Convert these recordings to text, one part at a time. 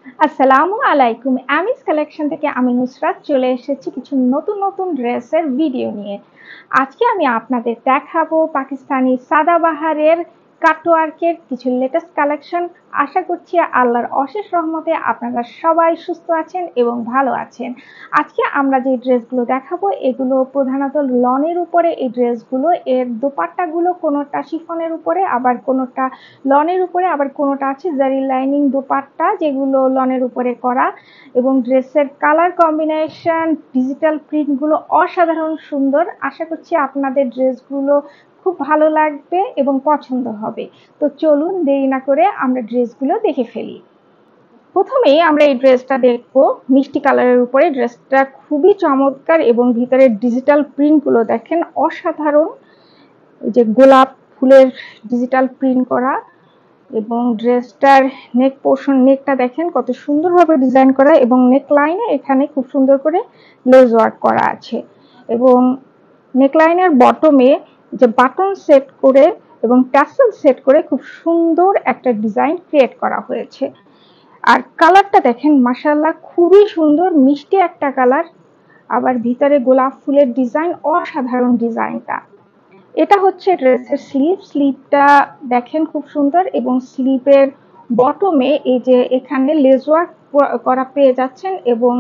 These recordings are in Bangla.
আসসালামু আলাইকুম। আমিস কালেকশন থেকে আমি নুসরাত চলে এসেছি কিছু নতুন নতুন ড্রেসের ভিডিও নিয়ে। আজকে আমি আপনাদের দেখাবো পাকিস্তানি সাদাবাহারের কাটওয়ার্কের কিছু লেটেস্ট কালেকশন। আশা করছি আল্লাহর অশেষ রহমতে আপনারা সবাই সুস্থ আছেন এবং ভালো আছেন। আজকে আমরা যে ড্রেসগুলো দেখাবো এগুলো প্রধানত লনের উপরে। এই ড্রেসগুলো এর দোপাট্টাগুলো কোনোটা শিফনের উপরে, আবার কোনোটা লনের উপরে, আবার কোনোটা আছে জারি লাইনিং দোপাট্টা যেগুলো লনের উপরে করা। এবং ড্রেসের কালার কম্বিনেশন, ডিজিটাল প্রিন্টগুলো অসাধারণ সুন্দর। আশা করছি আপনাদের ড্রেসগুলো খুব ভালো লাগবে এবং পছন্দ হবে। তো চলুন দেরি না করে আমরা ড্রেসগুলো দেখে ফেলি। প্রথমেই আমরা এই ড্রেসটা দেখবো মিষ্টি কালারের উপরে। ড্রেসটা খুবই চমৎকার এবং ভিতরের ডিজিটাল প্রিন্টগুলো দেখেন অসাধারণ। এই যে গোলাপ ফুলের ডিজিটাল প্রিন্ট করা, এবং ড্রেসটার নেক পোর্শন, নেকটা দেখেন কত সুন্দরভাবে ডিজাইন করা, এবং নেক লাইনে এখানে খুব সুন্দর করে লেস ওয়ার্ক করা আছে। এবং নেক লাইনের বটমে যে বাটন সেট করে এবং টাসেল সেট করে খুব সুন্দর একটা ডিজাইন ক্রিয়েট করা হয়েছে। আর কালারটা দেখেন মাশাআল্লাহ খুবই সুন্দর, মিষ্টি একটা কালার। আবার ভিতরে গোলাপ ফুলের ডিজাইন, অসাধারণ ডিজাইনটা। এটা হচ্ছে ড্রেসের স্লিভ। স্লিভটা দেখেন খুব সুন্দর, এবং স্লিভের বটমে এই যে এখানে লেস ওয়ার্ক করা পেয়ে যাচ্ছেন। এবং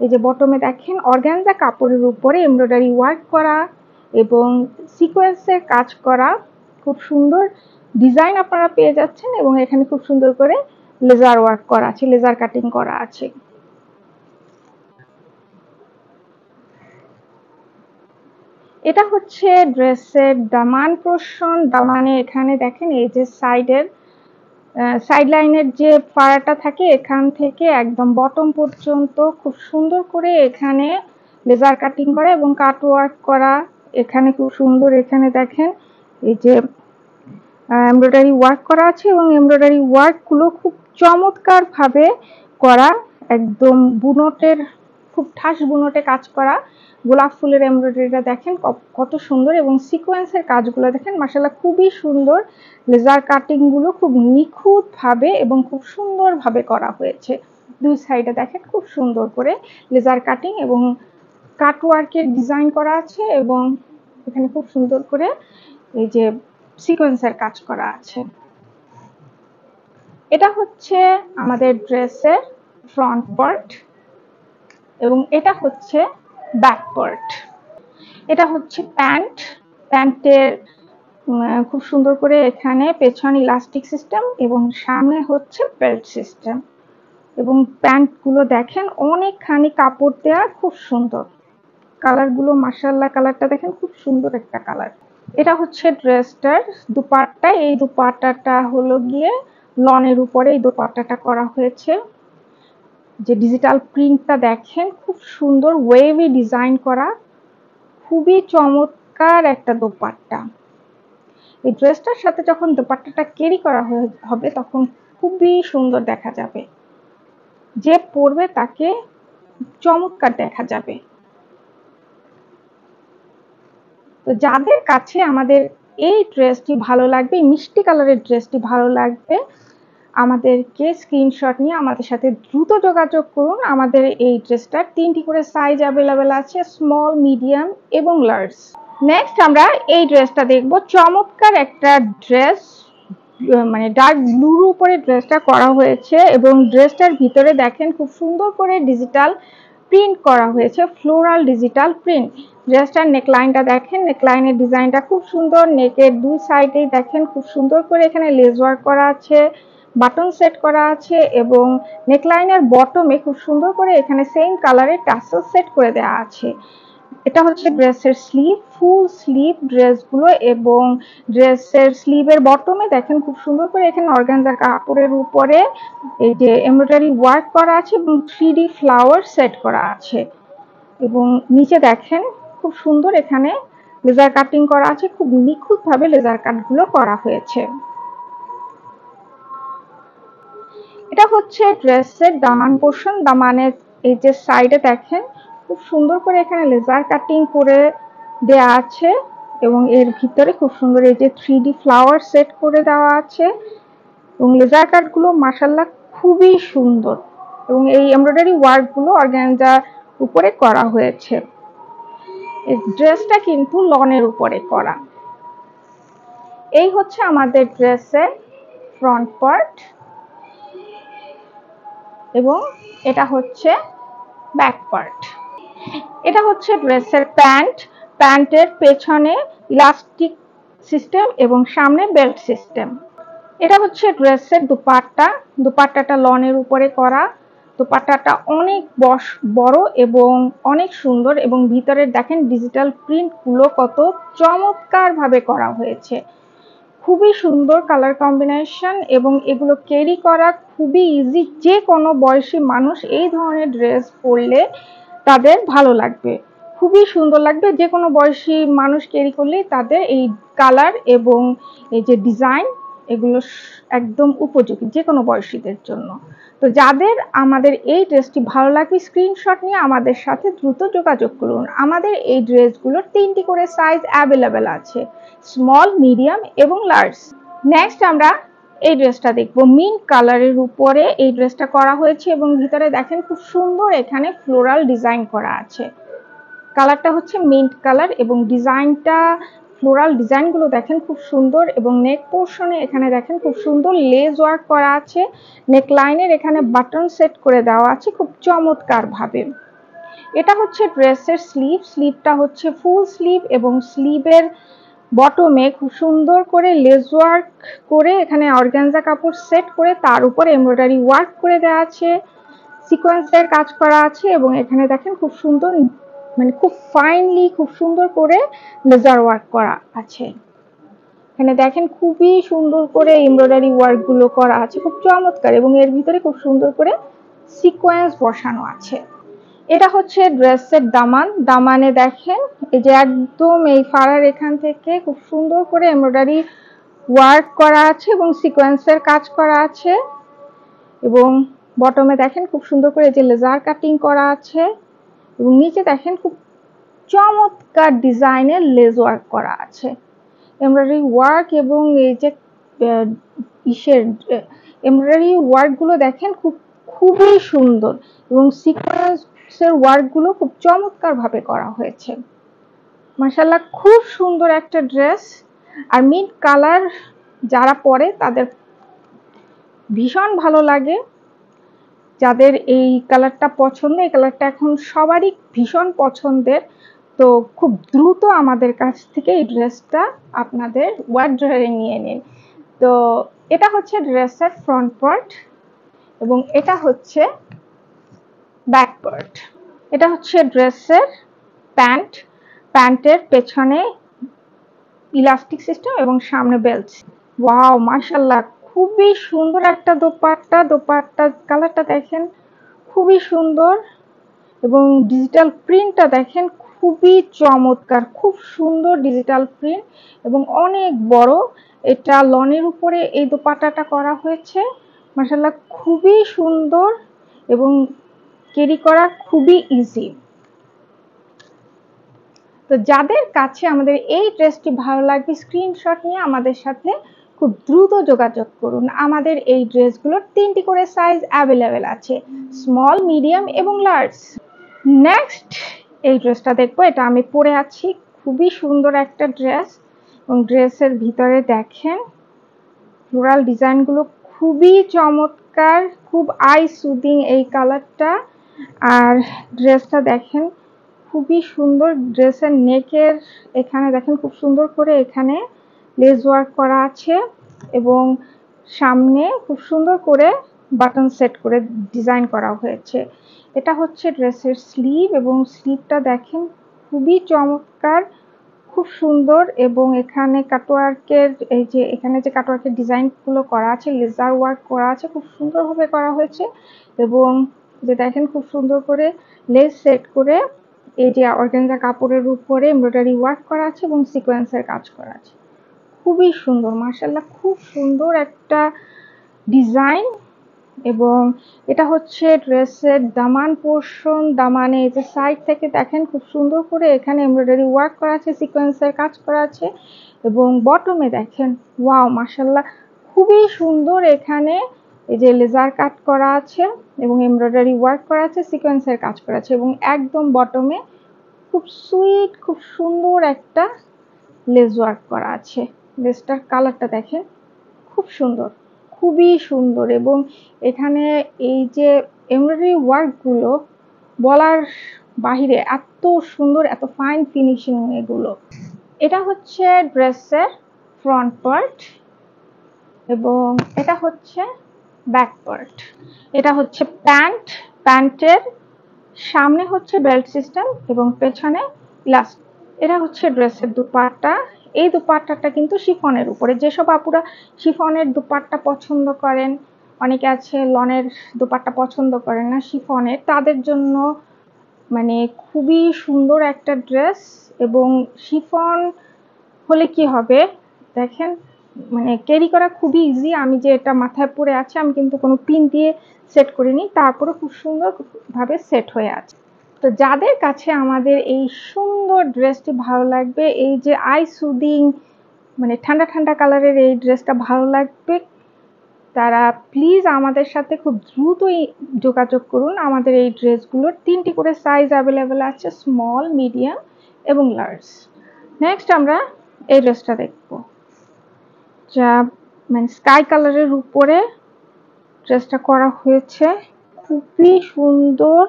এই যে বটমে দেখেন অর্গানজা কাপড়ের উপরে এমব্রয়ডারি ওয়ার্ক করা এবং সিকোয়েন্সের কাজ করা খুব সুন্দর ডিজাইন আপনারা পেয়ে যাচ্ছেন। এবং এখানে খুব সুন্দর করে লেজার ওয়ার্ক করা আছে, লেজার কাটিং করা আছে। এটা হচ্ছে ড্রেসের দামান পোরশন। দামানে এখানে দেখেন এই যে সাইড লাইনের যে ফাড়াটা থাকে এখান থেকে একদম বটম পর্যন্ত খুব সুন্দর করে এখানে লেজার কাটিং করা এবং কাট ওয়ার্ক করা। এখানে খুব সুন্দর, এখানে দেখেন এই যে এমব্রয়ডারি ওয়ার্ক করা আছে, এবং এমব্রয়ডারি ওয়ার্কগুলো খুব চমৎকার ভাবে করা, একদম বুনটের খুব ঠাস বুনটে কাজ করা। গোলাপ ফুলের এমব্রয়ডারিটা দেখেন কত সুন্দর, এবং সিকোয়েন্সের কাজগুলো দেখেন মাশাআল্লাহ খুবই সুন্দর। লেজার কাটিংগুলো খুব নিখুঁত ভাবে এবং খুব সুন্দরভাবে করা হয়েছে। দুই সাইডে দেখেন খুব সুন্দর করে লেজার কাটিং এবং কাটওয়ার্কের ডিজাইন করা আছে, এবং এখানে খুব সুন্দর করে এই যে সিকোয়েন্সের কাজ করা আছে। এটা হচ্ছে আমাদের ড্রেসের ফ্রন্ট পার্ট, এবং এটা হচ্ছে ব্যাক পার্ট। এটা হচ্ছে প্যান্টের খুব সুন্দর করে এখানে পেছন ইলাস্টিক সিস্টেম এবং সামনে হচ্ছে বেল্ট সিস্টেম। এবং প্যান্টগুলো দেখেন অনেকখানি কাপড় দেওয়া, খুব সুন্দর কালারগুলো। মাশাআল্লাহ কালারটা দেখেন খুব সুন্দর একটা কালার। এটা হচ্ছে ড্রেসটার দুপাট্টা। এই দুপাট্টাটা হলো গিয়ে লনের উপরে এই দুপাট্টাটা করা হয়েছে। যে ডিজিটাল প্রিন্টটা দেখেন খুব সুন্দর, ওয়েভি ডিজাইন করা, খুবই চমৎকার একটা দোপাট্টা। এই ড্রেসটার সাথে যখন দোপাট্টাটা ক্যারি করা হবে তখন খুবই সুন্দর দেখা যাবে, যে পরবে তাকে চমৎকার দেখা যাবে। তো যাদের কাছে আমাদের এই ড্রেসটি ভালো লাগবে, মিষ্টি কালারের ড্রেসটি ভালো লাগবে, আমাদেরকে স্ক্রিনশট নিয়ে আমাদের সাথে দ্রুত যোগাযোগ করুন। আমাদের এই ড্রেসটার 3টি করে সাইজ অ্যাভেলেবেল আছে, স্মল, মিডিয়াম এবং লার্জ। নেক্সট আমরা এই ড্রেসটা দেখব। চমৎকার একটা ড্রেস, মানে ডার্ক ব্লুর উপরে ড্রেসটা করা হয়েছে, এবং ড্রেসটার ভিতরে দেখেন খুব সুন্দর করে ডিজিটাল প্রিন্ট করা হয়েছে, ফ্লোরাল ডিজিটাল প্রিন্ট। ড্রেসটার নেকলাইনটা দেখেন, নেকলাইনের ডিজাইনটা খুব সুন্দর। নেকের দুই সাইডেই দেখেন খুব সুন্দর করে এখানে লেস ওয়ার্ক করা আছে, বাটন সেট করা আছে, এবং নেকলাইনের বটমে খুব সুন্দর করে এখানে সেম কালারের টাসেল সেট করে দেওয়া আছে। এটা হচ্ছে ড্রেসের স্লিভ, ফুল স্লিভ ড্রেসগুলো, এবং ড্রেসের স্লিভের বটমে দেখেন খুব সুন্দর করে এখানে অর্গানজা কাপড়ের উপরে এই যে এমব্রয়ডারি ওয়ার্ক করা আছে এবং 3D ফ্লাওয়ার সেট করা আছে। এবং নিচে দেখেন খুব সুন্দর এখানে লেজার কাটিং করা আছে, খুব নিখুঁত ভাবে লেজার কাটগুলো করা হয়েছে। এটা হচ্ছে ড্রেসের দামান পোর্শন। দামানের এই যে সাইডে দেখেন খুব সুন্দর করে এখানে লেজার কাটিং করে দেয়া আছে, এবং এর ভিতরে খুব সুন্দর এই যে 3D ফ্লাওয়ার সেট করে দেওয়া আছে, এবং লেজার কাটগুলো মাশাআল্লাহ খুবই সুন্দর। এবং এই এমব্রয়ডারি ওয়ার্কগুলো অর্গানজার উপরে করা হয়েছে। এই ড্রেসটা কিন্তু লনের উপরে করা। এই হচ্ছে আমাদের ড্রেসের ফ্রন্ট পার্ট এবং এটা হচ্ছে ব্যাক পার্ট। এটা হচ্ছে ড্রেসের প্যান্ট। প্যান্টের পেছনে ইলাস্টিক সিস্টেম এবং সামনে বেল্ট সিস্টেম। এটা হচ্ছে ড্রেসের দুপাট্টা। দুপাট্টাটা লনের উপরে করা। দুপাট্টাটা অনেক বড় এবং অনেক সুন্দর, এবং ভিতরে দেখেন ডিজিটাল প্রিন্টগুলো কত চমৎকার ভাবে করা হয়েছে। খুবই সুন্দর কালার কম্বিনেশন, এবং এগুলো ক্যারি করা খুবই ইজি। যে কোনো বয়সী মানুষ এই ধরনের ড্রেস পরলে তাদের ভালো লাগবে, খুবই সুন্দর লাগবে। যে কোনো বয়সী মানুষ ক্যারি করলে তাদের এই কালার এবং এই যে ডিজাইন, এগুলো একদম উপযোগী যে কোনো বয়সীদের জন্য। তো যাদের আমাদের এই ড্রেসটি ভালো লাগবে, স্ক্রিনশট নিয়ে আমাদের সাথে দ্রুত যোগাযোগ করুন। আমাদের এই ড্রেসগুলোর 3টি করে সাইজ অ্যাভেলেবেল আছে, স্মল, মিডিয়াম এবং লার্জ। নেক্সট আমরা এই ড্রেসটা দেখব। মিন্ট কালারের উপরে এই ড্রেসটা করা হয়েছে, এবং ভিতরে দেখেন খুব সুন্দর এখানে ফ্লোরাল ডিজাইন করা আছে। কালারটা হচ্ছে মিন্ট কালার, এবং ডিজাইনটা, ফ্লোরাল ডিজাইনগুলো দেখেন খুব সুন্দর। এবং নেক পোর্শনে এখানে দেখেন খুব সুন্দর লেস ওয়ার্ক করা আছে। নেক লাইনের এখানে বাটন সেট করে দেওয়া আছে খুব চমৎকার ভাবে। এটা হচ্ছে ড্রেসের স্লিভ। স্লিভটা হচ্ছে ফুল স্লিভ, এবং স্লিভের বটমে খুব সুন্দর করে লেস ওয়ার্ক করে এখানে অর্গানজা কাপড় সেট করে তার উপরে এমব্রয়ডারি ওয়ার্ক করে দেওয়া আছে, সিকোয়েন্সের কাজ করা আছে। এবং এখানে দেখেন খুব সুন্দর, মানে খুব ফাইনলি খুব সুন্দর করে লেজার ওয়ার্ক করা আছে। এখানে দেখেন খুবই সুন্দর করে এমব্রয়ডারি ওয়ার্কগুলো করা আছে, খুব চমৎকার, এবং এর ভিতরে খুব সুন্দর করে সিকোয়েন্স বসানো আছে। এটা হচ্ছে ড্রেসের দামান। দামানে দেখেন এই যে একদম এই ফাড়ার এখান থেকে খুব সুন্দর করে এমব্রয়ডারি ওয়ার্ক করা আছে এবং সিকোয়েন্সের কাজ করা আছে। এবং বটমে দেখেন খুব সুন্দর করে যে লেজার কাটিং করা আছে, এবং নিচে দেখেন খুব চমৎকার ডিজাইনের লেস ওয়ার্ক করা আছে, এমব্রয়ডারি ওয়ার্ক। এবং এই যে এমব্রয়ডারি ওয়ার্কগুলো দেখেন খুবই সুন্দর, এবং সিকোয়েন্সের ওয়ার্কগুলো খুব চমৎকার ভাবে করা হয়েছে। মাশাআল্লাহ, খুব সুন্দর একটা ড্রেস। আর মিন্ট কালার যারা পরে তাদের ভীষণ ভালো লাগে। যাদের এই কালারটা পছন্দ, এই কালারটা এখন সবারই ভীষণ পছন্দের। তো খুব দ্রুত আমাদের কাছ থেকে এই ড্রেসটা আপনাদের ওয়ার্ড্রবে নিয়ে নিন। তো এটা হচ্ছে ড্রেসের ফ্রন্ট পার্ট, এবং এটা হচ্ছে ব্যাক পার্ট। এটা হচ্ছে ড্রেসের প্যান্ট। প্যান্টের পেছনে ইলাস্টিক সিস্টেম এবং সামনে বেল্ট। ওয়াও, মাশাআল্লাহ, খুবই সুন্দর একটা দোপাট্টা। দোপাট্টার কালারটা দেখেন খুবই সুন্দর, এবং ডিজিটাল প্রিন্টটা দেখেন খুবই চমৎকার, খুব সুন্দর ডিজিটাল প্রিন্ট এবং অনেক বড়। এটা লনের উপরে এই দোপাট্টাটা করা হয়েছে। মাশাআল্লাহ, খুবই সুন্দর এবং ক্যারি করা খুবই ইজি। তো যাদের কাছে আমাদের এই ড্রেসটি ভালো লাগবে, স্ক্রিনশট নিয়ে আমাদের সাথে খুব দ্রুত যোগাযোগ করুন। আমাদের এই ড্রেসগুলোর 3টি করে সাইজ অ্যাভেলেবেল আছে, স্মল, মিডিয়াম এবং লার্জ। নেক্সট এই ড্রেসটা দেখবো। এটা আমি পরে আছি, খুবই সুন্দর একটা ড্রেস, এবং ড্রেসের ভিতরে দেখেন ফ্লোরাল ডিজাইনগুলো খুবই চমৎকার, খুব আই সুদিং এই কালারটা। আর ড্রেসটা দেখেন খুবই সুন্দর। ড্রেসের নেকের এখানে দেখেন খুব সুন্দর করে এখানে লেস ওয়ার্ক করা আছে, এবং সামনে খুব সুন্দর করে বাটন সেট করে ডিজাইন করা হয়েছে। এটা হচ্ছে ড্রেসের স্লিভ, এবং স্লিভটা দেখেন খুবই চমৎকার, খুব সুন্দর। এবং এখানে কাটওয়ার্কের এই যে এখানে যে কাটওয়ার্কের ডিজাইনগুলো করা আছে, লেজার ওয়ার্ক করা আছে, খুব সুন্দরভাবে করা হয়েছে। এবং যে দেখেন খুব সুন্দর করে লেস সেট করে এই যে অর্গানজা কাপড়ের উপরে এমব্রয়ডারি ওয়ার্ক করা আছে এবং সিকোয়েন্সের কাজ করা আছে, খুবই সুন্দর। মাশাআল্লাহ, খুব সুন্দর একটা ডিজাইন। এবং এটা হচ্ছে ড্রেসের দামান পোর্শন। দামানে এই যে সাইড থেকে দেখেন খুব সুন্দর করে এখানে এমব্রয়ডারি ওয়ার্ক করা আছে, সিকোয়েন্সের কাজ করা আছে। এবং বটমে দেখেন ওয়াও, মাশাআল্লাহ, খুবই সুন্দর এখানে এই যে লেজার কাট করা আছে এবং এমব্রয়ডারি ওয়ার্ক করা আছে, সিকোয়েন্সের কাজ করা আছে এবং একদম বটমে খুব সুইট, খুব সুন্দর একটা লেস ওয়ার্ক করা আছে। লেসটার কালারটা দেখেন, খুব সুন্দর, খুবই সুন্দর। এবং এখানে এই যে এমব্রয়ডারি ওয়ার্কগুলো বলার বাহিরে, এত সুন্দর, এত ফাইন ফিনিশিং এগুলো। এটা হচ্ছে ড্রেসের ফ্রন্ট পার্ট এবং এটা হচ্ছে ব্যাক পার্ট। এটা হচ্ছে প্যান্ট, প্যান্টের সামনে হচ্ছে বেল্ট সিস্টেম এবং পেছনে ইলাস্টিক। এটা হচ্ছে ড্রেসের দুপাট্টা। এই দুপাট্টাটা কিন্তু শিফনের উপরে। যেসব আপুরা শিফনের দুপাট্টা পছন্দ করেন, অনেকে আছে লনের দুপাট্টা পছন্দ করেন না, শিফনের, তাদের জন্য মানে খুবই সুন্দর একটা ড্রেস। এবং শিফন হলে কি হবে দেখেন, মানে ক্যারি করা খুবই ইজি। আমি যে এটা মাথায় পরে আছে, আমি কিন্তু কোনো পিন দিয়ে সেট করিনি, তারপরে খুব সুন্দরভাবে সেট হয়ে আছে। তো যাদের কাছে আমাদের এই সুন্দর ড্রেসটি ভালো লাগবে, এই যে আই সুদিং মানে ঠান্ডা ঠান্ডা কালারের এই ড্রেসটা ভালো লাগবে, তারা প্লিজ আমাদের সাথে খুব দ্রুতই যোগাযোগ করুন। আমাদের এই ড্রেসগুলোর 3টি করে সাইজ অ্যাভেলেবেল আছে, স্মল, মিডিয়াম এবং লার্জ। নেক্সট আমরা এই ড্রেসটা দেখব, যা মানে স্কাই কালারের উপরে ড্রেসটা করা হয়েছে। খুবই সুন্দর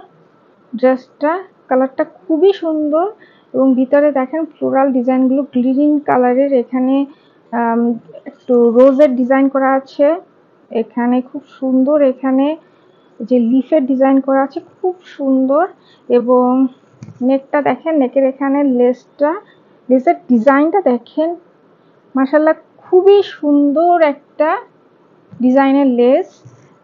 ড্রেসটা, কালারটা খুবই সুন্দর। এবং ভিতরে দেখেন ফ্লোরাল ডিজাইনগুলো গ্রিন কালারের, এখানে একটু রোজের ডিজাইন করা আছে, এখানে খুব সুন্দর, এখানে যে লিফের ডিজাইন করা আছে খুব সুন্দর। এবং নেকটা দেখেন, নেকের এখানে লেসের ডিজাইনটা দেখেন, মাশাআল্লাহ খুবই সুন্দর একটা ডিজাইনের লেস।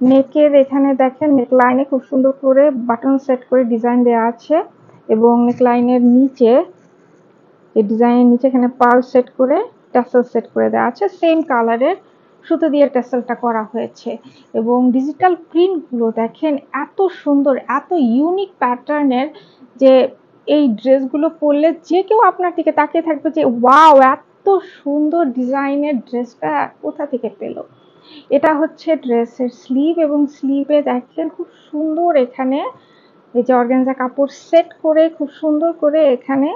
নেকের এখানে দেখেন, নেক লাইনে খুব সুন্দর করে বাটন সেট করে ডিজাইন দেওয়া আছে এবং নেক লাইনের নিচে, এই ডিজাইনের নিচে এখানে পার্ল সেট করে টাসেল সেট করে দেওয়া আছে, সেম কালারের সুতো দিয়ে টাসেলটা করা হয়েছে। এবং ডিজিটাল প্রিন্টগুলো দেখেন এত সুন্দর, এত ইউনিক প্যাটার্নের, যে এই ড্রেসগুলো পরলে যে কেউ আপনার দিকে তাকিয়ে থাকবে যে ওয়াও, এত সুন্দর ডিজাইনের ড্রেসটা কোথা থেকে পেলো। এটা হচ্ছে ড্রেসের স্লিভ এবং স্লিভে দেখেন খুব সুন্দর, এখানে এই যে অর্গানজা কাপড় সেট করে খুব সুন্দর করে এখানে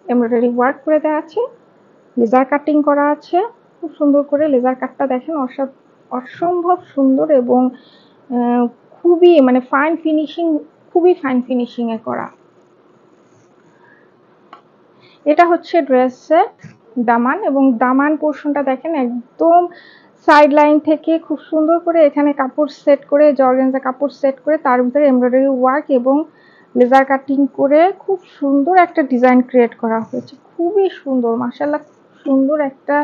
এমব্রয়ডারি ওয়ার্ক করে দেওয়া আছে, লেজার কাটিং করা আছে খুব সুন্দর করে। লেজার কাটটা দেখেন অসম্ভব সুন্দর এবং খুবই মানে ফাইন ফিনিশিং, খুবই ফাইন ফিনিশিং এ করা। এটা হচ্ছে ড্রেসের দামান এবং দামান পোর্শনটা দেখেন একদম সাইড লাইন থেকে খুব সুন্দর করে এখানে কাপড় সেট করে, অর্গানজা কাপড় সেট করে তার ভিতরে এমব্রয়ডারি ওয়ার্ক এবং লেজার কাটিং করে খুব সুন্দর একটা ডিজাইন ক্রিয়েট করা হয়েছে। খুবই সুন্দর, মাশাআল্লাহ সুন্দর একটা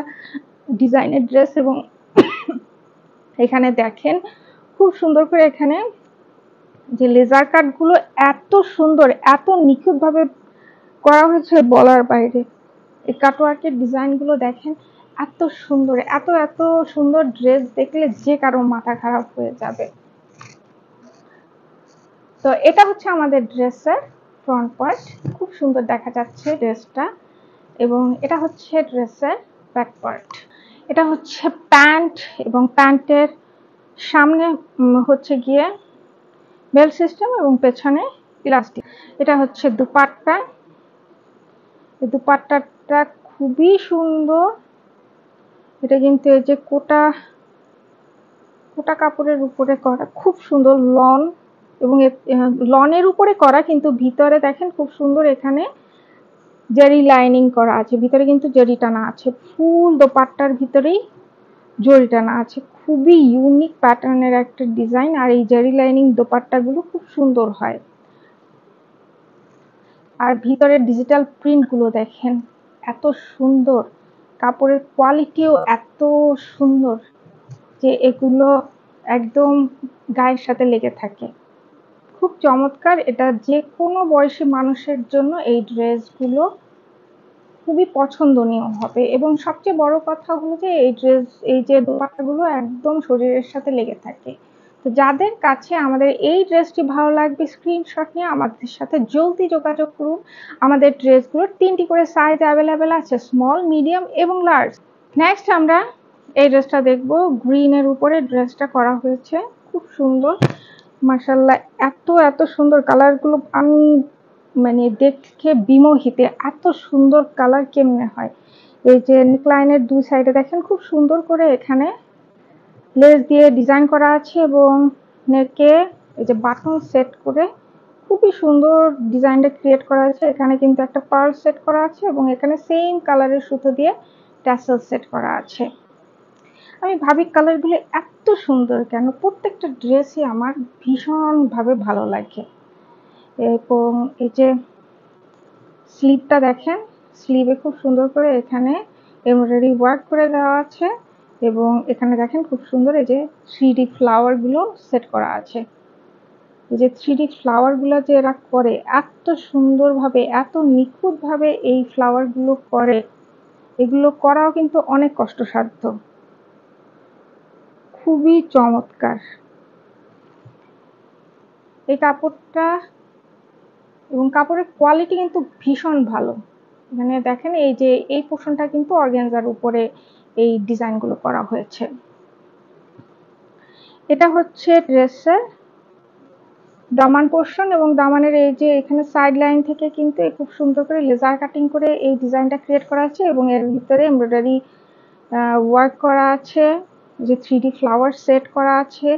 ডিজাইনের ড্রেস। এবং এখানে দেখেন খুব সুন্দর করে এখানে যে লেজার কাটগুলো এত সুন্দর, এত নিখুঁতভাবে করা হয়েছে বলার বাইরে। এই কাটওয়ার্কের ডিজাইনগুলো দেখেন এত সুন্দর, এত এত সুন্দর ড্রেস দেখলে যে কারো মাথা খারাপ হয়ে যাবে। তো এটা হচ্ছে আমাদের ড্রেসের ফ্রন্ট পার্ট, খুব সুন্দর দেখা যাচ্ছে ড্রেসটা। এবং এটা হচ্ছে ড্রেসের ব্যাক পার্ট। এটা হচ্ছে প্যান্ট এবং প্যান্টের সামনে হচ্ছে গিয়ে বেল্ট সিস্টেম এবং পেছনে ইলাস্টিক। এটা হচ্ছে দুপাট্টা, এই দুপাট্টাটা খুবই সুন্দর। এটা কিন্তু এই যে কোটা কাপড়ের উপরে করা, খুব সুন্দর লন এবং লনের উপরে করা, কিন্তু ভিতরে দেখেন খুব সুন্দর এখানে জেরি লাইনিং করা আছে, ভিতরে কিন্তু জেরি টানা আছে, ফুল দোপাট্টার ভিতরেই জরি টানা আছে। খুবই ইউনিক প্যাটার্নের একটা ডিজাইন, আর এই জেরি লাইনিং দোপাট্টাগুলো খুব সুন্দর হয়। আর ভিতরের ডিজিটাল প্রিন্টগুলো দেখেন এত সুন্দর, কাপড়ের কোয়ালিটিও এত সুন্দর যে এগুলো একদম গায়ের সাথে লেগে থাকে, খুব চমৎকার। এটা যে কোনো বয়সী মানুষের জন্য এই ড্রেসগুলো খুবই পছন্দনীয় হবে। এবং সবচেয়ে বড় কথা হলো যে এই যে দোপাট্টাগুলো একদম শরীরের সাথে লেগে থাকে। তো যাদের কাছে আমাদের এই ড্রেসটি ভালো লাগবে, স্ক্রিনশট নিয়ে আমাদের সাথে জলদি যোগাযোগ করুন। আমাদের ড্রেসগুলোর 3টি করে সাইজ অ্যাভেলেবেল আছে, স্মল, মিডিয়াম এবং লার্জ। নেক্সট আমরা এই ড্রেসটা দেখবো, গ্রিনের উপরে ড্রেসটা করা হয়েছে, খুব সুন্দর মাশাআল্লাহ। এত এত সুন্দর কালারগুলো, আমি মানে দেখে বিমোহিত, এত সুন্দর কালার কেমনে হয়। এই যে নেকলাইনের দুই সাইডে দেখেন খুব সুন্দর করে এখানে লেস দিয়ে ডিজাইন করা আছে এবং নেকে এই যে বাটন সেট করে খুবই সুন্দর ডিজাইনটা ক্রিয়েট করা আছে। এখানে কিন্তু একটা পার্ল সেট করা আছে এবং এখানে সেম কালারের সুতো দিয়ে ট্যাসেল সেট করা আছে। আমি ভাবি কালারগুলো এত সুন্দর কেন, প্রত্যেকটা ড্রেসই আমার ভীষণভাবে ভালো লাগে। এবং এই যে স্লিভটা দেখেন, স্লিভে খুব সুন্দর করে এখানে এমব্রয়ডারি ওয়ার্ক করে দেওয়া আছে এবং এখানে দেখেন খুব সুন্দর এই যে 3D ফ্লাওয়ারগুলো সেট করা আছে। এই যে 3D ফ্লাওয়ারগুলো যে এরা করে এত সুন্দরভাবে, এত নিখুঁতভাবে এই ফ্লাওয়ারগুলো করে, এগুলো করাও কিন্তু অনেক কষ্টসাধ্য। খুবই চমৎকার এই কাপড়টা এবং কাপড়ের কোয়ালিটি কিন্তু ভীষণ ভালো। মানে দেখেন এই যে এই পোর্শনটা কিন্তু অর্গানজার উপরে এই ডিজাইনগুলো করা হয়েছে। এটা হচ্ছে ড্রেসের দামান পোর্শন এবং দামানের এই যে এখানে সাইড লাইন থেকে কিন্তু খুব সুন্দর করে লেজার কাটিং করে এই ডিজাইনটা ক্রিয়েট করা আছে এবং এর ভিতরে এমব্রয়ডারি ওয়ার্ক করা আছে, যে 3D ফ্লাওয়ার সেট করা আছে।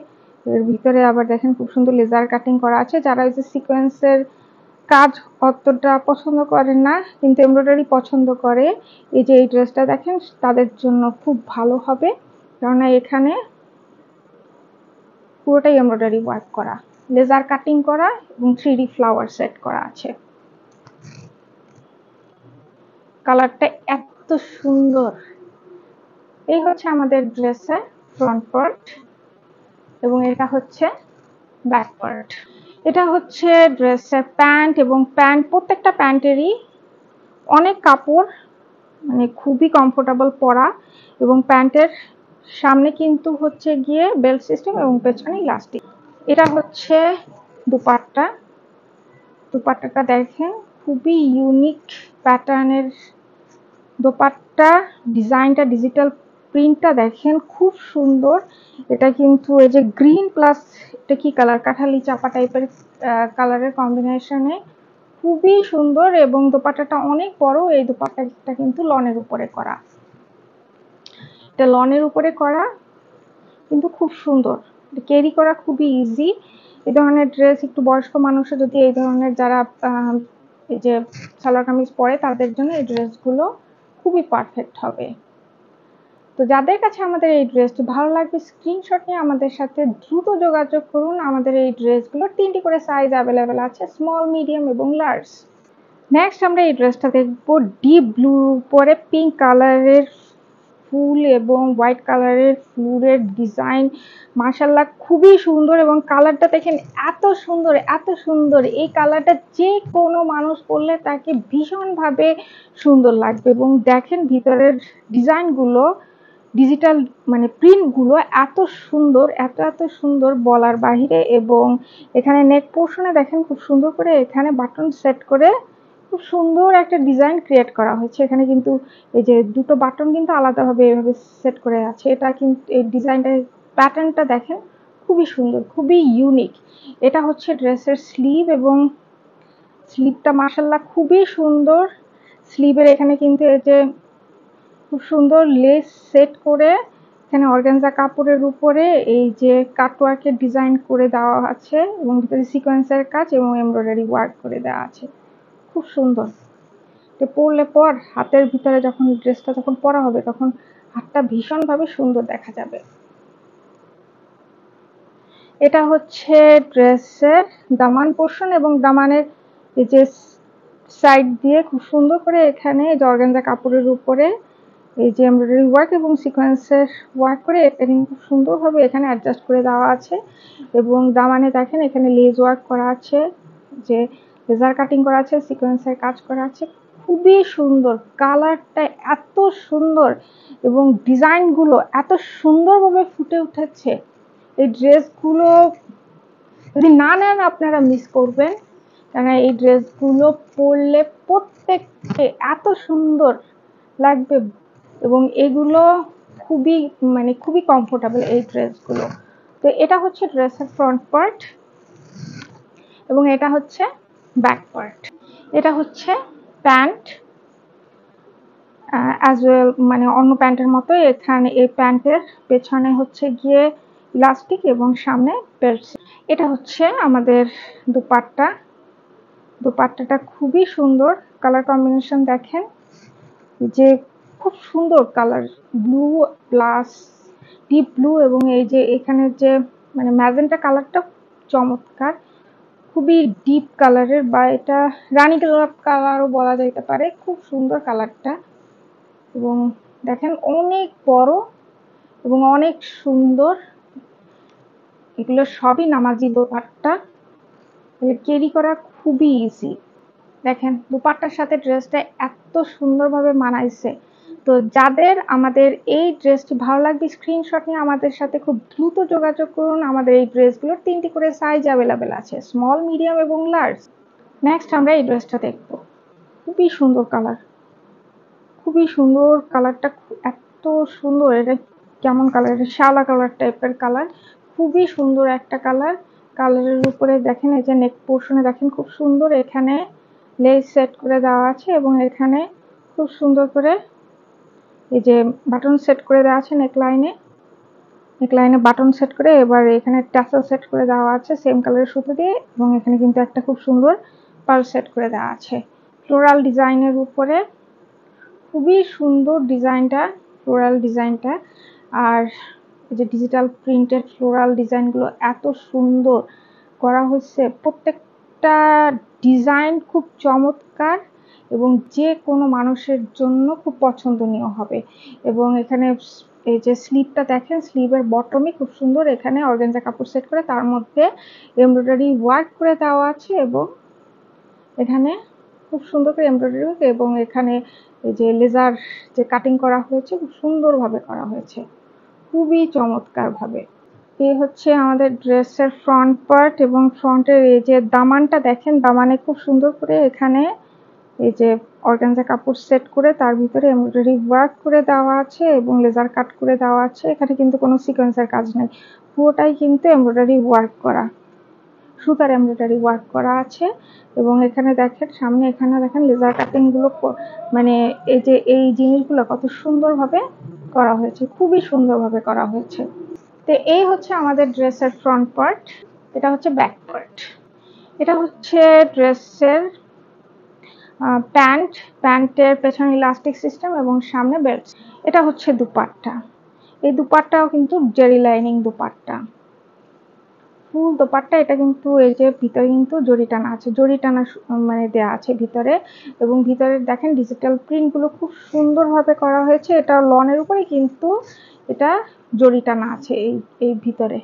এর ভিতরে আবার দেখেন খুব সুন্দর লেজার কাটিং করা আছে। যারা এই যে সিকোয়েন্সের কাজ অতটা পছন্দ করেন না কিন্তু এমব্রয়ডারি পছন্দ করে, এই যে এই ড্রেসটা দেখেন তাদের জন্য খুব ভালো হবে, কেননা এখানে পুরোটাই এমব্রয়ডারি ওয়ার্ক করা, লেজার কাটিং করা এবং 3D ফ্লাওয়ার সেট করা আছে। কালারটা এত সুন্দর। এই হচ্ছে আমাদের ড্রেসের ফ্রন্ট পার্ট এবং এটা হচ্ছে ব্যাক পার্ট। এটা হচ্ছে ড্রেসের প্যান্ট এবং প্যান্ট, প্রত্যেকটা প্যান্টেরই অনেক কাপড়, মানে খুবই কমফোর্টেবল পরা এবং প্যান্টের সামনে কিন্তু হচ্ছে গিয়ে বেল্ট সিস্টেম এবং পেছনে ইলাস্টিক। এটা হচ্ছে দুপাট্টা। দুপাট্টাটা দেখেন খুবই ইউনিক প্যাটার্নের দোপাট্টা, ডিজাইনটা ডিজিটাল প্রিন্টটা দেখেন খুব সুন্দর। এটা কিন্তু এই যে গ্রিন প্লাস এটা কি কালার, কাঠালি চাপা টাইপের কালারের কম্বিনেশনে খুবই সুন্দর এবং দোপাট্টাটা অনেক বড়। এই দোপাট্টাটা কিন্তু লনের উপরে করা, এটা লনের উপরে করা কিন্তু খুব সুন্দর, ক্যারি করা খুবই ইজি। এই ধরনের ড্রেস একটু বয়স্ক মানুষও যদি এই ধরনের যারা এই যে সালোয়ার কামিজ পরে তাদের জন্য এই ড্রেসগুলো খুবই পারফেক্ট হবে। তো যাদের কাছে আমাদের এই ড্রেসটি ভালো লাগবে স্ক্রিনশট নিয়ে আমাদের সাথে দ্রুত যোগাযোগ করুন। আমাদের এই ড্রেসগুলোর 3টি করে সাইজ অ্যাভেলেবেল আছে, স্মল, মিডিয়াম এবং লার্জ। নেক্সট আমরা এই ড্রেসটা দেখবো ডিপ ব্লু উপরে পিঙ্ক কালারের ফুল এবং হোয়াইট কালারের ফুলের ডিজাইন, মাশাআল্লাহ খুবই সুন্দর এবং কালারটা দেখেন এত সুন্দর, এত সুন্দর। এই কালারটা যে কোনো মানুষ পরলে তাকে ভীষণভাবে সুন্দর লাগবে এবং দেখেন ভিতরের ডিজাইনগুলো, ডিজিটাল মানে প্রিন্টগুলো এত সুন্দর, এত এত সুন্দর বলার বাহিরে। এবং এখানে নেক পোর্শনে দেখেন খুব সুন্দর করে এখানে বাটন সেট করে খুব সুন্দর একটা ডিজাইন ক্রিয়েট করা হয়েছে। এখানে কিন্তু এই যে দুটো বাটন কিন্তু আলাদাভাবে এভাবে সেট করে আছে। এটা কিন্তু এই ডিজাইনটা প্যাটার্নটা দেখেন খুবই সুন্দর, খুবই ইউনিক। এটা হচ্ছে ড্রেসের স্লিভ এবং স্লিভটা মাশাআল্লাহ খুবই সুন্দর। স্লিভের এখানে কিন্তু এই যে খুব সুন্দর লেস সেট করে এখানে অর্গানজা কাপড়ের উপরে এই যে কাটওয়ার্কের ডিজাইন করে দেওয়া আছে এবং ভিতরে সিকোয়েন্সের কাজ এবং এমব্রয়ডারি ওয়ার্ক করে দেওয়া আছে, খুব সুন্দর। তো পরলে পর হাতের ভিতরে যখন ড্রেসটা যখন পরা হবে তখন হাতটা ভীষণভাবে সুন্দর দেখা যাবে। এটা হচ্ছে ড্রেসের দামান পোর্শন এবং দামানের এই যে সাইড দিয়ে খুব সুন্দর করে এখানে অর্গানজা কাপড়ের উপরে এই যে এমব্রয়ডারি ওয়ার্ক এবং সিকোয়েন্সের ওয়ার্ক করে এটা কিন্তু খুব সুন্দরভাবে এখানে অ্যাডজাস্ট করে দেওয়া আছে এবং দামানে দেখেন এখানে লেজ ওয়ার্ক করা আছে, যে লেজার কাটিং করা আছে, সিকোয়েন্সের কাজ করা আছে, খুবই সুন্দর। কালারটা এত সুন্দর এবং ডিজাইনগুলো এত সুন্দরভাবে ফুটে উঠেছে। এই ড্রেসগুলো যদি না নেন আপনারা মিস করবেন, কেন এই ড্রেসগুলো পরলে প্রত্যেককে এত সুন্দর লাগবে এবং এগুলো খুবই কমফোর্টেবল এই ড্রেসগুলো। তো এটা হচ্ছে ড্রেসের ফ্রন্ট পার্ট এবং এটা হচ্ছে ব্যাক পার্ট। এটা হচ্ছে প্যান্ট অ্যাজ ওয়েল, অন্য প্যান্টের মতো এখানে এই প্যান্টের পেছনে হচ্ছে গিয়ে ইলাস্টিক এবং সামনে বেল্ট। এটা হচ্ছে আমাদের দুপাট্টা। দুপাট্টাটা খুবই সুন্দর, কালার কম্বিনেশন দেখেন যে খুব সুন্দর colour, blue plus deep blue এবং এই যে এখানে যে ম্যাজেন্টা কালারটা চমৎকার, খুবই ডিপ কালারের, বা এটা রানী কালারও বলা যেতে পারে। খুব সুন্দর কালারটা এবং দেখেন অনেক বড় এবং অনেক সুন্দর। এগুলো সবই নামাজি দোপাট্টা, ক্যারি করা খুবই ইজি। দেখেন দুপাট্টার সাথে ড্রেসটা এত সুন্দরভাবে মানাইছে। তো যাদের আমাদের এই ড্রেসটি ভালো লাগবে স্ক্রিনশট নিয়ে আমাদের সাথে খুব দ্রুত যোগাযোগ করুন। আমাদের এই ড্রেসগুলোর 3টি করে সাইজ অ্যাভেলেবেল আছে, স্মল, মিডিয়াম এবং লার্জ। নেক্সট আমরা এই ড্রেসটা দেখব। খুবই সুন্দর কালার, খুবই সুন্দর কালারটা, এত সুন্দর। এটা কেমন কালার? এটা শ্যাওলা কালার টাইপের কালার, খুবই সুন্দর একটা কালার। কালারের উপরে দেখেন এই যে নেক পোর্শনে দেখেন খুব সুন্দর এখানে লেস সেট করে দেওয়া আছে এবং এখানে খুব সুন্দর করে এই যে বাটন সেট করে দেওয়া আছে নেকলাইনে বাটন সেট করে, এবার এখানে ট্যাসেল সেট করে দেওয়া আছে সেম কালারের সুতো দিয়ে এবং এখানে কিন্তু একটা খুব সুন্দর পার্ল সেট করে দেওয়া আছে ফ্লোরাল ডিজাইনের উপরে। খুবই সুন্দর ডিজাইনটা, ফ্লোরাল ডিজাইনটা। আর এই যে ডিজিটাল প্রিন্টেড ফ্লোরাল ডিজাইনগুলো এত সুন্দর করা হচ্ছে, প্রত্যেকটা ডিজাইন খুব চমৎকার এবং যে কোনো মানুষের জন্য খুব পছন্দনীয় হবে। এবং এখানে এই যে স্লিভটা দেখেন, স্লিভের বটমে খুব সুন্দর এখানে অর্গানজা কাপড় সেট করে তার মধ্যে এমব্রয়ডারি ওয়ার্ক করে দেওয়া আছে এবং এখানে খুব সুন্দর করে এমব্রয়ডারি এবং এখানে এই যে লেজার যে কাটিং করা হয়েছে খুব সুন্দরভাবে করা হয়েছে, খুবই চমৎকার ভাবে। এই হচ্ছে আমাদের ড্রেসের ফ্রন্ট পার্ট এবং ফ্রন্টের এই যে দামানটা দেখেন, দামানে খুব সুন্দর করে এখানে এই যে অর্গানজা কাপড় সেট করে তার ভিতরে এমব্রয়ডারি ওয়ার্ক করে দেওয়া আছে এবং লেজার কাট করে দেওয়া আছে। এখানে কিন্তু কোনো সিকোয়েন্সের কাজ নেই, পুরোটাই কিন্তু এমব্রয়ডারি ওয়ার্ক করা, সুতার এমব্রয়ডারি ওয়ার্ক করা আছে। এবং এখানে দেখেন সামনে এখানে দেখেন লেজার কাটিং গুলো, এই যে এই জিনিসগুলো কত সুন্দরভাবে করা হয়েছে, খুবই সুন্দরভাবে করা হয়েছে। তো এই হচ্ছে আমাদের ড্রেসের ফ্রন্ট পার্ট। এটা হচ্ছে ব্যাক পার্ট। এটা হচ্ছে ড্রেসের প্যান্টের পেছনে ইলাস্টিক সিস্টেম এবং সামনে বেল্ট। এটা হচ্ছে দুপাট্টা। এই দুপাট্টাও কিন্তু জেরি লাইনিং দুপাট্টা, ফুল দোপাট্টা। এটা কিন্তু এই যে ভিতরে কিন্তু জরি টানা আছে, জরি টানা দেয়া আছে ভিতরে এবং ভিতরে দেখেন ডিজিটাল প্রিন্ট গুলো খুব সুন্দরভাবে করা হয়েছে। এটা লনের উপরে কিন্তু এটা জরি টানা আছে এই ভিতরে।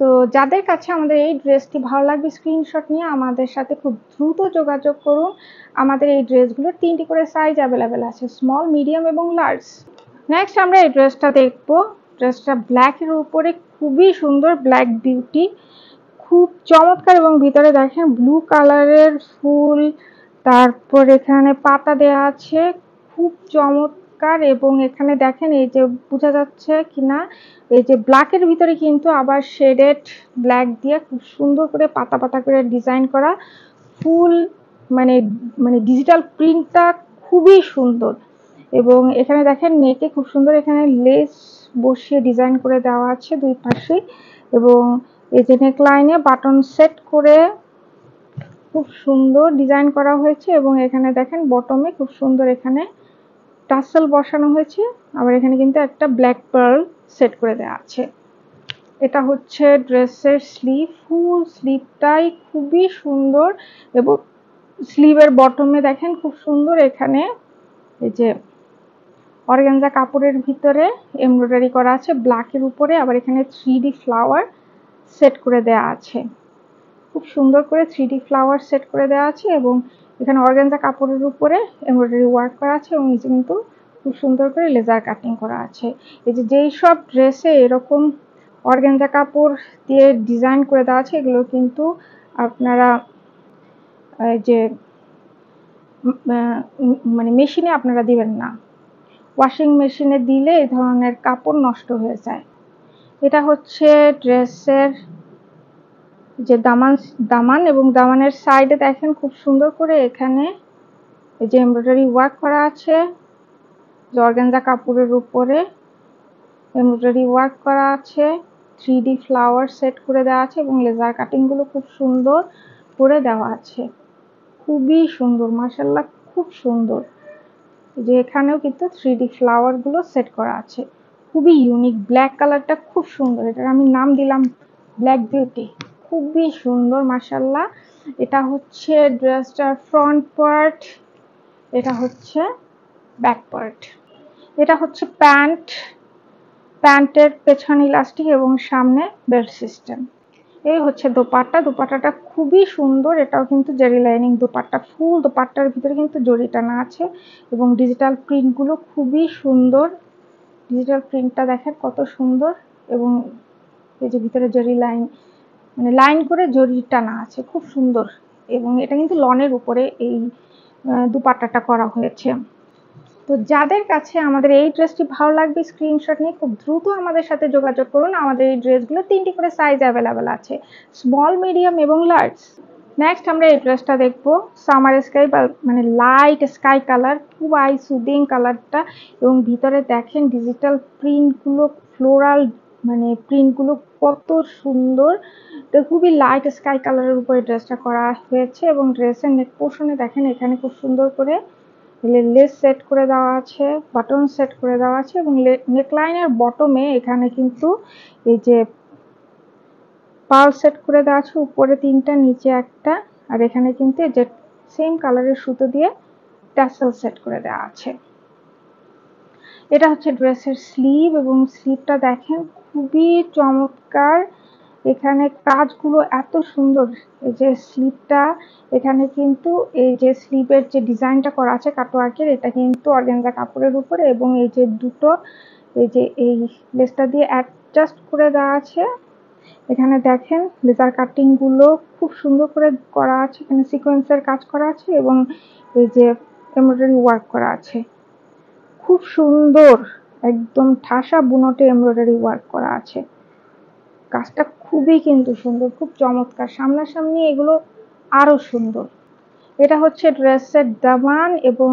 তো যাদের কাছে আমাদের এই ড্রেসটি ভালো লাগবে স্ক্রিনশট নিয়ে আমাদের সাথে খুব দ্রুত যোগাযোগ করুন। আমাদের এই ড্রেসগুলোর 3টি করে সাইজ অ্যাভেলেবেল আছে, স্মল, মিডিয়াম এবং লার্জ। নেক্সট আমরা এই ড্রেসটা দেখবো। ড্রেসটা ব্ল্যাকের উপরে খুবই সুন্দর, ব্ল্যাক বিউটি, খুব চমৎকার এবং ভিতরে দেখেন ব্লু কালারের ফুল, তারপর এখানে পাতা দেয়া আছে, খুব চমৎকার। এবং এখানে দেখেন এই যে বোঝা যাচ্ছে কিনা, এই যে ব্ল্যাকের ভিতরে কিন্তু আবার শেডেড ব্ল্যাক দিয়ে খুব সুন্দর করে পাতা পাতা করে ডিজাইন করা ফুল, ডিজিটাল প্রিন্টটা খুবই সুন্দর। এবং এখানে দেখেন নেকে খুব সুন্দর এখানে লেস বসিয়ে ডিজাইন করে দেওয়া আছে দুই পাশে এবং এই যে নেকলাইনে বাটন সেট করে খুব সুন্দর ডিজাইন করা হয়েছে এবং এখানে দেখেন বটমে খুব সুন্দর এখানে টাসেল বসানো হয়েছে, আবার এখানে কিন্তু একটা ব্ল্যাক পার্ল সেট করে দেওয়া আছে। এটা হচ্ছে ড্রেসের স্লিভ, ফুল স্লিভটাই খুবই সুন্দর এবং স্লিভের বটমে দেখেন খুব সুন্দর এখানে এই যে অর্গানজা কাপড়ের ভিতরে এমব্রয়ডারি করা আছে ব্ল্যাকের উপরে, আবার এখানে 3D ফ্লাওয়ার সেট করে দেওয়া আছে, খুব সুন্দর করে 3D ফ্লাওয়ার সেট করে দেওয়া আছে এবং এখানে অর্গানজা কাপড়ের উপরে এমব্রয়ডারি ওয়ার্ক করা আছে এবং নিচে কিন্তু খুব সুন্দর করে লেজার কাটিং করা আছে। এই যে যেই সব ড্রেসে এরকম অর্গানজা কাপড় দিয়ে ডিজাইন করে দেওয়া আছে এগুলো কিন্তু আপনারা এই যে মেশিনে আপনারা দিবেন না, ওয়াশিং মেশিনে দিলে এই ধরনের কাপড় নষ্ট হয়ে যায়। এটা হচ্ছে ড্রেসের যে দামান এবং দামানের সাইডে দেখেন খুব সুন্দর করে এখানে এই যে এমব্রয়ডারি ওয়ার্ক করা আছে। অর্গানজা কাপড়ের উপরে এমব্রয়ডারি ওয়ার্ক করা আছে, 3D ফ্লাওয়ার সেট করে দেওয়া আছে এবং লেজার কাটিং গুলো খুব সুন্দর করে দেওয়া আছে। খুবই সুন্দর, মাশাআল্লাহ, খুব সুন্দর। যে এখানেও কিন্তু 3D ফ্লাওয়ার গুলো সেট করা আছে, খুবই ইউনিক। ব্ল্যাক কালারটা খুব সুন্দর, এটার আমি নাম দিলাম ব্ল্যাক বিউটি। খুবই সুন্দর, মাশাআল্লাহ। এটা হচ্ছে ড্রেসটার ফ্রন্ট পার্ট, এটা হচ্ছে ব্যাক পার্ট। এটা হচ্ছে প্যান্টের পেছনে ইলাস্টিক এবং সামনে বেল্ট সিস্টেম। এই হচ্ছে দোপাট্টা। দোপাট্টাটা খুবই সুন্দর, এটাও কিন্তু জেরি লাইনিং দোপাট্টা। ফুল দোপাট্টার ভিতরে কিন্তু জরি টানা আছে এবং ডিজিটাল প্রিন্টগুলো খুবই সুন্দর। ডিজিটাল প্রিন্টটা দেখেন কত সুন্দর এবং এই যে ভিতরে জরি লাইন, মানে লাইন করে জরি টানা আছে, খুব সুন্দর। এবং এটা কিন্তু লনের উপরে এই দোপাট্টাটা করা হয়েছে। তো যাদের কাছে আমাদের এই ড্রেসটি ভালো লাগবে স্ক্রিনশট নিয়ে খুব দ্রুত আমাদের সাথে যোগাযোগ করুন। আমাদের এই ড্রেসগুলো 3টি করে সাইজ অ্যাভেলেবেল আছে, স্মল, মিডিয়াম এবং লার্জ। নেক্সট আমরা এই ড্রেসটা দেখবো সামার স্কাই, মানে লাইট স্কাই কালার, খুব আই সুদিং কালারটা। এবং ভিতরে দেখেন ডিজিটাল প্রিন্টগুলো, ফ্লোরাল মানে প্রিন্টগুলো কত সুন্দর। তো খুবই লাইট স্কাই কালারের উপরে ড্রেসটা করা হয়েছে এবং ড্রেসের নেক পোর্শনে দেখেন এখানে খুব সুন্দর করে লেস সেট করে দেওয়া আছে, বাটন সেট করে দেওয়া আছে এবং নেকলাইনের বটমে এখানে কিন্তু এই যে পার্ল সেট করে দেওয়া আছে, উপরে 3টা নিচে একটা, আর এখানে কিন্তু যে সেম কালারের সুতো দিয়ে ট্যাসেল সেট করে দেওয়া আছে। এটা হচ্ছে ড্রেসের স্লিভ এবং স্লিভটা দেখেন খুবই চমৎকার। এখানে কাজগুলো এত সুন্দর। এই যে স্লিভটা, এখানে কিন্তু এই যে স্লিভের যে ডিজাইনটা করা আছে কাটওয়ার্কের, এটা কিন্তু অর্গানজা কাপড়ের উপরে এবং এই যে দুটো এই যে এই লেসটা দিয়ে অ্যাডজাস্ট করে দেওয়া আছে। এখানে দেখেন লেজার কাটিং গুলো খুব সুন্দর করে করা আছে, এখানে সিকোয়েন্সের কাজ করা আছে এবং এই যে এমব্রয়ডারি ওয়ার্ক করা আছে, খুব সুন্দর। একদম ঠাসা বুনটে এমব্রয়ডারি ওয়ার্ক করা আছে। কাজটা খুবই কিন্তু সুন্দর, খুব চমৎকার। সামনাসামনি এগুলো আরো সুন্দর। এটা হচ্ছে ড্রেসের দামান এবং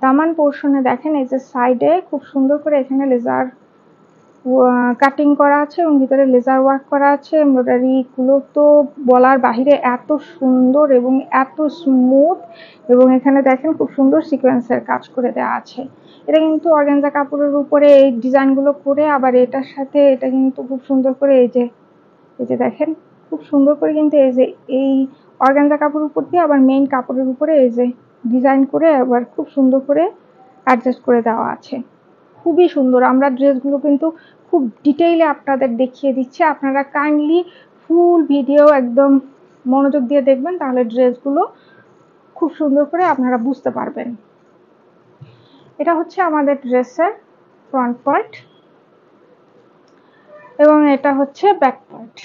দামান পোর্শনে দেখেন এই যে সাইডে খুব সুন্দর করে এখানে লেজার কাটিং করা আছে এবং ভিতরে লেজার ওয়ার্ক করা আছে। এমব্রয়ডারি গুলো তো বলার বাহিরে এত সুন্দর এবং এত স্মুথ এবং এখানে দেখেন খুব সুন্দর সিকোয়েন্সের কাজ করে দেওয়া আছে। এটা কিন্তু অর্গানজা কাপড়ের উপরে এই ডিজাইনগুলো করে, আবার এটার সাথে এটা কিন্তু খুব সুন্দর করে এই যে দেখেন খুব সুন্দর করে কিন্তু এই যে এই অর্গানজা কাপড়ের উপর দিয়ে আবার মেইন কাপড়ের উপরে এই যে ডিজাইন করে আবার খুব সুন্দর করে অ্যাডজাস্ট করে দেওয়া আছে। খুবই সুন্দর। আমরা ড্রেসগুলো কিন্তু খুব ডিটেইলে আপনাদের দেখিয়ে দিচ্ছি, আপনারা কাইন্ডলি ফুল ভিডিও একদম মনোযোগ দিয়ে দেখবেন, তাহলে ড্রেসগুলো খুব সুন্দর করে আপনারা বুঝতে পারবেন। এটা হচ্ছে আমাদের ড্রেসের ফ্রন্ট পার্ট এবং এটা হচ্ছে ব্যাক পার্ট।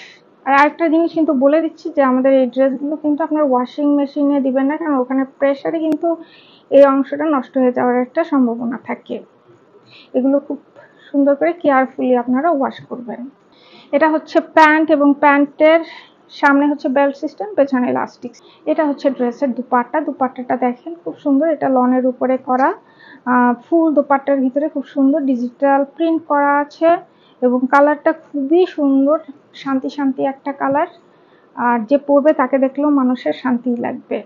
আর আরেকটা জিনিস কিন্তু বলে দিচ্ছি যে আমাদের এই ড্রেসগুলো কিন্তু আপনার ওয়াশিং মেশিনে দিবেন না, কারণ ওখানে প্রেসারে কিন্তু এই অংশটা নষ্ট হয়ে যাওয়ার একটা সম্ভাবনা থাকে। এগুলো খুব সুন্দর করে কেয়ারফুলি আপনারা ওয়াশ করবেন। এটা হচ্ছে প্যান্ট এবং প্যান্টের সামনে হচ্ছে বেল্ট সিস্টেম, পেছনে ইলাস্টিক। এটা হচ্ছে ড্রেসের দুপাট্টা। দুপাট্টাটা দেখেন খুব সুন্দর, এটা লনের উপরে করা। ফুল দুপাট্টার ভিতরে খুব সুন্দর ডিজিটাল প্রিন্ট করা আছে এবং কালারটা খুবই সুন্দর, শান্তি শান্তি একটা কালার। আর যে পরবে তাকে দেখলেও মানুষের শান্তি লাগবে।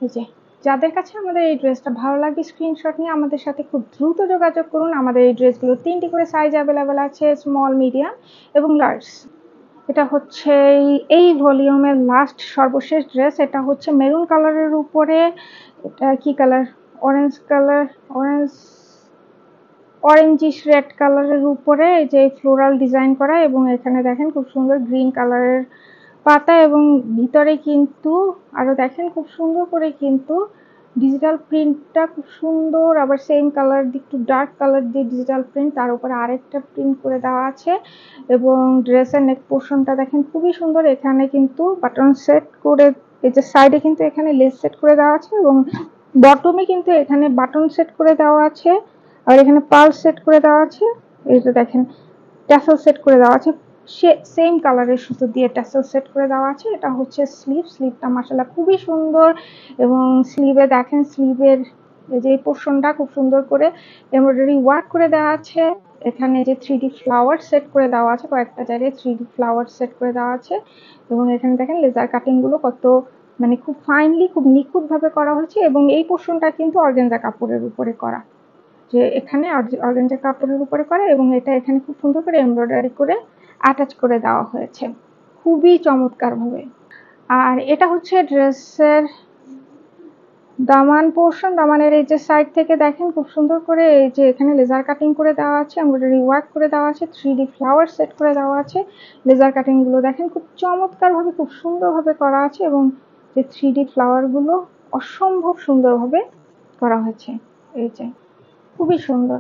এই যে যাদের কাছে আমাদের এই ড্রেসটা ভালো লাগে স্ক্রিনশট নিয়ে আমাদের সাথে খুব দ্রুত যোগাযোগ করুন। আমাদের এই ড্রেসগুলো 3টি করে সাইজ অ্যাভেলেবেল আছে, স্মল, মিডিয়াম এবং লার্জ। এটা হচ্ছে এই ভলিউমের লাস্ট সর্বশেষ ড্রেস। এটা হচ্ছে মেরুন কালারের উপরে, এটা কি colour, orange colour, orangish red কালারের উপরে এই যে ফ্লোরাল ডিজাইন করা এবং এখানে দেখেন খুব সুন্দর গ্রিন কালারের পাতা এবং ভিতরে কিন্তু আরো দেখেন খুব সুন্দর করে কিন্তু ডিজিটাল প্রিন্টটা খুব সুন্দর, আবার সেম কালার দিয়ে একটু ডার্ক কালার দিয়ে ডিজিটাল প্রিন্ট, তার উপরে আরেকটা প্রিন্ট করে দেওয়া আছে এবং ড্রেসের নেক পোর্শনটা দেখেন খুবই সুন্দর। এখানে কিন্তু বাটন সেট করে এই যে সাইডে কিন্তু এখানে লেস সেট করে দেওয়া আছে এবং বটমে কিন্তু এখানে বাটন সেট করে দেওয়া আছে। আর এখানে পাল সেট করে দেওয়া আছে, এই যে দেখেন ট্যাসেল সেট করে দেওয়া আছে, সেম কালারের সুতো দিয়ে ট্যাসেল সেট করে দেওয়া আছে। এটা হচ্ছে স্লিভটা মাশাআল্লাহ খুবই সুন্দর, এবং স্লিভে দেখেন স্লিভের এই যে পোর্শনটা খুব সুন্দর করে এমব্রয়ডারি ওয়ার্ক করে দেওয়া আছে। এখানে যে 3D ফ্লাওয়ার সেট করে দেওয়া আছে, কয়েকটা জায়গায় 3D ফ্লাওয়ার সেট করে দেওয়া আছে, এবং এখানে দেখেন লেজার কাটিং গুলো কত মানে খুব ফাইনলি খুব নিখুঁত ভাবে করা হয়েছে। এবং এই পোর্শনটা কিন্তু অর্গানজা কাপড়ের উপরে করা, যে এখানে অর্গানজা কাপড়ের উপরে করা, এবং এটা এখানে খুব সুন্দর করে এমব্রয়ডারি করে অ্যাটাচ করে দেওয়া হয়েছে খুবই চমৎকার ভাবে। আর এটা হচ্ছে ড্রেসের দামান পোর্শন। দামানের এই যে সাইড থেকে দেখেন খুব সুন্দর করে এই যে এখানে লেজার কাটিং করে দেওয়া আছে, এমব্রয়ডারি ওয়ার্ক করে দেওয়া আছে, 3D ফ্লাওয়ার সেট করে দেওয়া আছে। লেজার কাটিং গুলো দেখেন খুব চমৎকার ভাবে খুব সুন্দর ভাবে করা আছে, এবং যে 3D ফ্লাওয়ার গুলো অসম্ভব সুন্দর ভাবে করা হয়েছে। এই যে খুবই সুন্দর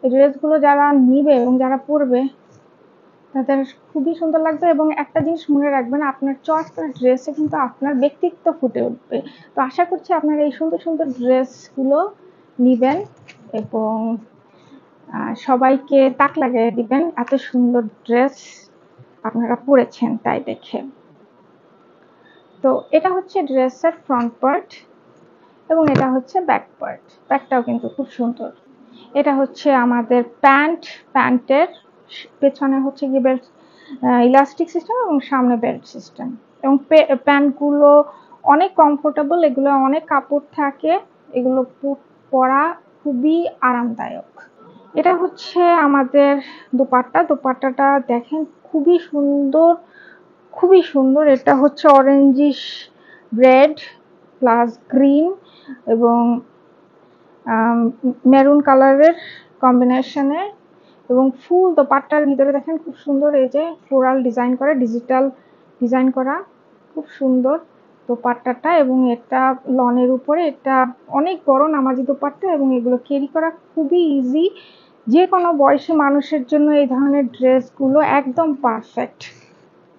এই ড্রেসগুলো যারা নিবে এবং যারা পরবে তাদের খুবই সুন্দর লাগবে। এবং একটা জিনিস মনে রাখবেন, আপনার চয়েস করা ড্রেসে কিন্তু আপনার ব্যক্তিত্ব ফুটে উঠবে। তো আশা করছি আপনারা এই সুন্দর সুন্দর ড্রেসগুলো নিবেন এবং সবাইকে তাক লাগিয়ে দিবেন এত সুন্দর ড্রেস আপনারা পরেছেন তাই দেখে। তো এটা হচ্ছে ড্রেসের ফ্রন্ট পার্ট, এবং এটা হচ্ছে ব্যাক পার্ট। ব্যাকটাও কিন্তু খুব সুন্দর। এটা হচ্ছে আমাদের প্যান্টের পেছনে হচ্ছে গিয়ে বেল্ট ইলাস্টিক সিস্টেম, এবং সামনে বেল্ট সিস্টেম। এবং প্যান্টগুলো অনেক কমফোর্টেবল, এগুলো অনেক কাপড় থাকে, এগুলো পরা খুবই আরামদায়ক। এটা হচ্ছে আমাদের দোপাট্টাটা দেখেন খুবই সুন্দর, খুবই সুন্দর। এটা হচ্ছে অরেঞ্জিশ রেড প্লাস গ্রিন এবং মেরুন কালারের কম্বিনেশনে, এবং ফুল দোপাট্টার ভিতরে দেখেন খুব সুন্দর এই যে ফ্লোরাল ডিজাইন করা, ডিজিটাল ডিজাইন করা, খুব সুন্দর দোপাট্টাটা। এবং এটা লনের উপরে, এটা অনেক বড় নামাজি দোপাট্টা, এবং এগুলো ক্যারি করা খুবই ইজি। যে কোনো বয়সী মানুষের জন্য এই ধরনের ড্রেসগুলো একদম পারফেক্ট,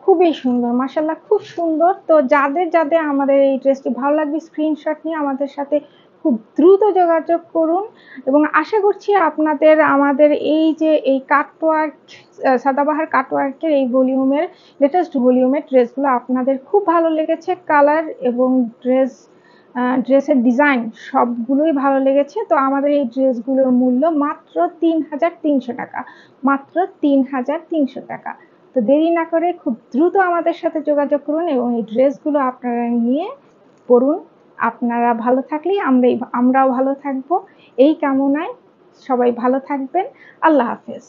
খুবই সুন্দর মাশাআল্লাহ, খুব সুন্দর। তো যাদের আমাদের এই ড্রেসটি ভালো লাগবে স্ক্রিনশট নিয়ে আমাদের সাথে খুব দ্রুত যোগাযোগ করুন। এবং আশা করছি আপনাদের আমাদের এই যে এই কাটওয়ার্ক সাদাবাহার কাটওয়ার্কের এই ভলিউমের লেটেস্ট ভলিউমের ড্রেসগুলো আপনাদের খুব ভালো লেগেছে। কালার এবং ড্রেসের ডিজাইন সবগুলোই ভালো লেগেছে। তো আমাদের এই ড্রেসগুলোর মূল্য মাত্র ৩৩০০ টাকা, মাত্র ৩৩০০ টাকা। তো দেরি না করে খুব দ্রুত আমাদের সাথে যোগাযোগ করুন এবং এই ড্রেসগুলো আপনারা নিয়ে পরুন। আপনারা ভালো থাকলেই আমরাও ভালো থাকবো, এই কামনায় সবাই ভালো থাকবেন। আল্লাহ হাফেজ।